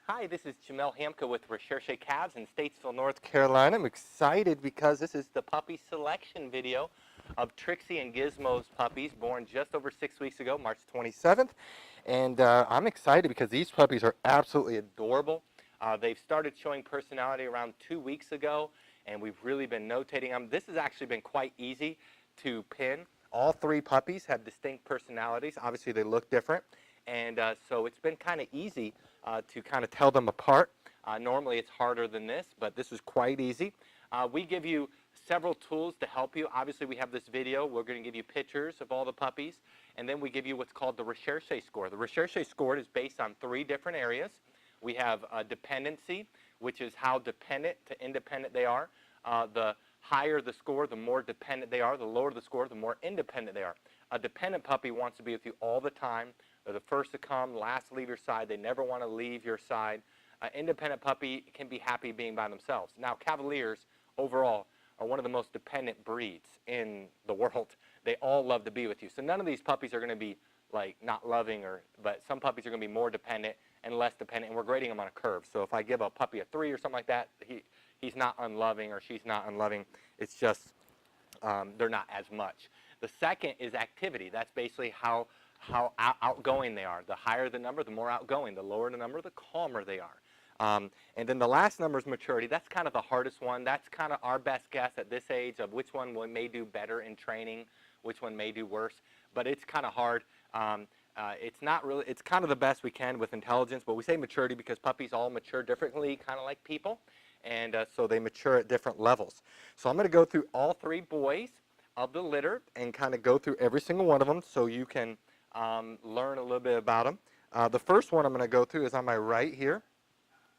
Hi, this is Jamel Hamka with Recherche Calves in Statesville, North Carolina. I'm excited because this is the puppy selection video of Trixie and Gizmo's puppies born just over 6 weeks ago, March 27th. And I'm excited because these puppies are absolutely adorable. They've started showing personality around 2 weeks ago, and we've really been notating them. This has actually been quite easy to pin. All three puppies have distinct personalities. Obviously, they look different. And so it's been kind of easy to kind of tell them apart. Normally it's harder than this, but this is quite easy. We give you several tools to help you. Obviously we have this video. We're going to give you pictures of all the puppies, and then we give you what's called the Recherche score. The Recherche score is based on 3 different areas. We have dependency, which is how dependent to independent they are. The higher the score, the more dependent they are. The lower the score, the more independent they are. A dependent puppy wants to be with you all the time. They're the first to come, last to leave your side. They never want to leave your side. An independent puppy can be happy being by themselves. Now, Cavaliers, overall, are one of the most dependent breeds in the world. They all love to be with you. So none of these puppies are going to be, like, not loving, but some puppies are going to be more dependent and less dependent, and we're grading them on a curve. So if I give a puppy a 3 or something like that, he's not unloving or she's not unloving. It's just they're not as much. The second is activity. That's basically how outgoing they are. The higher the number, the more outgoing. The lower the number, the calmer they are. And then the last number is maturity. That's kind of the hardest one. That's kind of our best guess at this age of which one may do better in training, which one may do worse. But it's kind of hard. It's not really. It's kind of the best we can with intelligence. But we say maturity because puppies all mature differently, kind of like people. And so they mature at different levels. So I'm going to go through all 3 boys of the litter and kind of go through every single one of them so you can learn a little bit about them. The first one I'm going to go through is on my right here.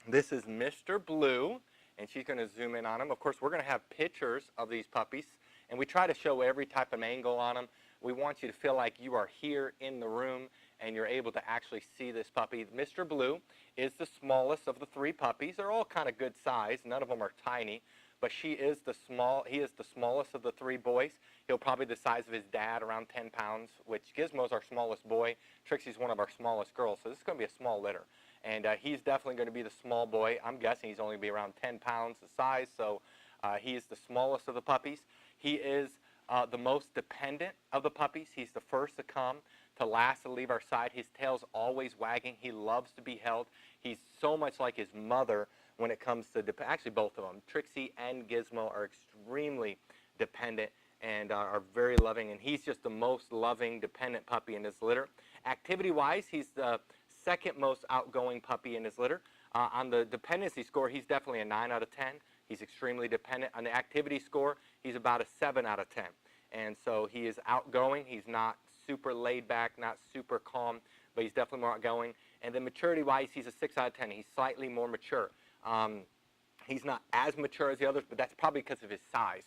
This is Mr. Blue, and she's going to zoom in on him. Of course, we're going to have pictures of these puppies, and we try to show every type of angle on them. We want you to feel like you are here in the room and you're able to actually see this puppy. Mr. Blue is the smallest of the 3 puppies. They're all kind of good size. None of them are tiny, but he is the smallest of the 3 boys. He'll probably be the size of his dad, around 10 pounds, which Gizmo's our smallest boy. Trixie's one of our smallest girls, so this is going to be a small litter. And he's definitely going to be the small boy. I'm guessing he's only going to be around 10 pounds the size, so he is the smallest of the puppies. He is the most dependent of the puppies. He's the first to come, to last to leave our side. His tail's always wagging. He loves to be held. He's so much like his mother when it comes to, actually both of them. Trixie and Gizmo are extremely dependent and are very loving, and he's just the most loving, dependent puppy in his litter. Activity-wise, he's the second most outgoing puppy in his litter. On the dependency score, he's definitely a 9 out of 10. He's extremely dependent. On the activity score, he's about a 7 out of 10. And so he is outgoing. He's not super laid back, not super calm, but he's definitely more outgoing. And then maturity-wise, he's a 6 out of 10. He's slightly more mature. He's not as mature as the others, but that's probably because of his size.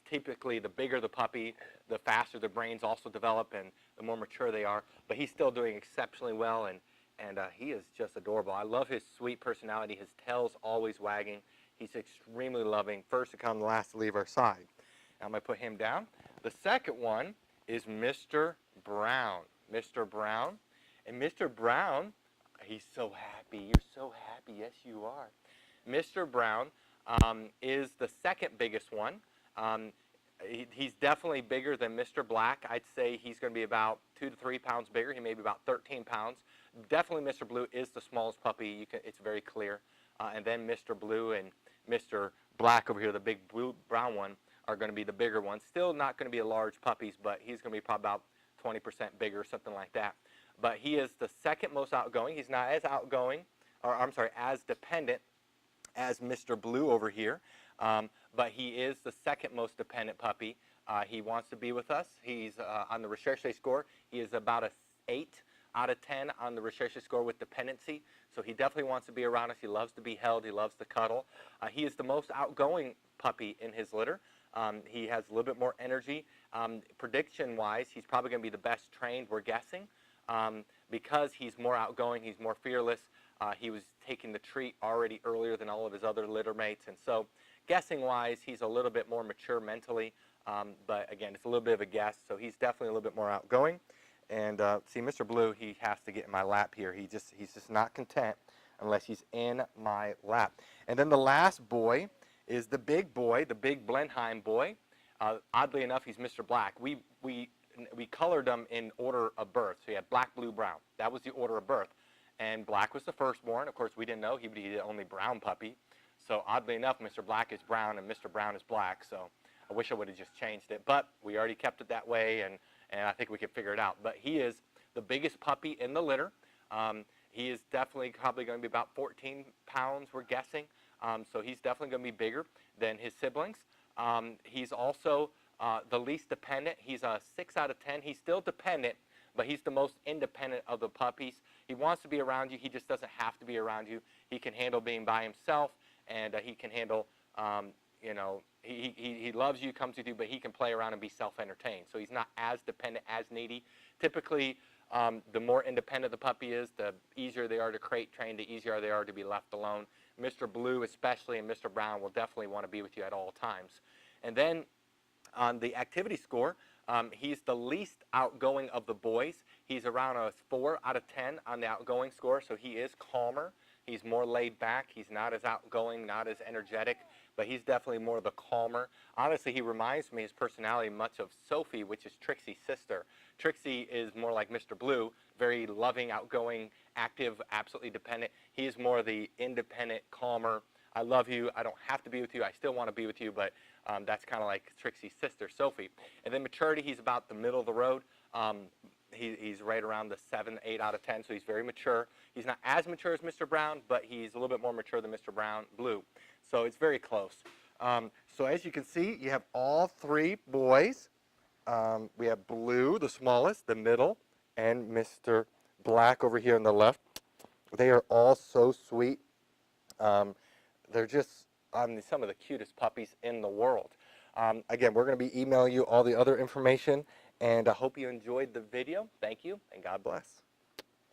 Typically, the bigger the puppy, the faster the brains also develop and the more mature they are. But he's still doing exceptionally well, and he is just adorable. I love his sweet personality. His tail's always wagging. He's extremely loving. First to come, last to leave our side. Now I'm going to put him down. The second one is Mr. Brown. Mr. Brown. And Mr. Brown, he's so happy. You're so happy. Yes, you are. Mr. Brown is the second biggest one. He's definitely bigger than Mr. Black. I'd say he's going to be about 2 to 3 pounds bigger. He may be about 13 pounds. Definitely Mr. Blue is the smallest puppy. It's very clear. And then Mr. Blue and Mr. Black over here, the big brown one, are going to be the bigger ones. Still not going to be large puppies, but he's going to be probably about 20% bigger, something like that. But he is the second most outgoing. He's not as outgoing, or I'm sorry, as dependent as Mr. Blue over here. But he is the second most dependent puppy. He wants to be with us. He's on the Recherche score. He is about a 8 out of 10 on the Recherche score with dependency. So he definitely wants to be around us. He loves to be held. He loves to cuddle. He is the most outgoing puppy in his litter. He has a little bit more energy. Prediction-wise, he's probably going to be the best trained, we're guessing. Because he's more outgoing, he's more fearless. He was taking the treat already earlier than all of his other litter mates. And so guessing-wise, he's a little bit more mature mentally. But again, it's a little bit of a guess. So he's definitely a little bit more outgoing. And see, Mr. Blue, he has to get in my lap here. He's just not content unless he's in my lap. And then the last boy is the big boy, the big Blenheim boy. Oddly enough, he's Mr. Black. We colored them in order of birth. So he had black, blue, brown. That was the order of birth. And Black was the firstborn. Of course, we didn't know. He'd be the only brown puppy. So oddly enough, Mr. Black is brown and Mr. Brown is black. So I wish I would have just changed it. But we already kept it that way, and I think we can figure it out. But he is the biggest puppy in the litter. He is definitely probably going to be about 14 pounds, we're guessing. So he's definitely going to be bigger than his siblings. He's also the least dependent. He's a 6 out of 10. He's still dependent, but he's the most independent of the puppies. He wants to be around you. He just doesn't have to be around you. He can handle being by himself, and he can handle, you know, he loves you, comes with you, but he can play around and be self-entertained. So he's not as dependent, as needy. Typically, the more independent the puppy is, the easier they are to crate train, the easier they are to be left alone. Mr. Blue especially and Mr. Brown will definitely want to be with you at all times. And then on the activity score, he's the least outgoing of the boys. He's around a 4 out of 10 on the outgoing score, so he is calmer. He's more laid back. He's not as outgoing, not as energetic, but he's definitely more the calmer. Honestly, he reminds me, his personality, much of Sophie, which is Trixie's sister. Trixie is more like Mr. Blue, very loving, outgoing, active, absolutely dependent. He is more the independent, calmer. I love you. I don't have to be with you. I still want to be with you, but that's kind of like Trixie's sister, Sophie. And then maturity, he's about the middle of the road. He's right around the 7, 8 out of 10, so he's very mature. He's not as mature as Mr. Brown, but he's a little bit more mature than Mr. Blue. So it's very close. So as you can see, you have all 3 boys. We have Blue, the smallest, the middle, and Mr. Black over here on the left. They are all so sweet. They're just some of the cutest puppies in the world. Again, we're going to be emailing you all the other information, and I hope you enjoyed the video. Thank you, and God bless.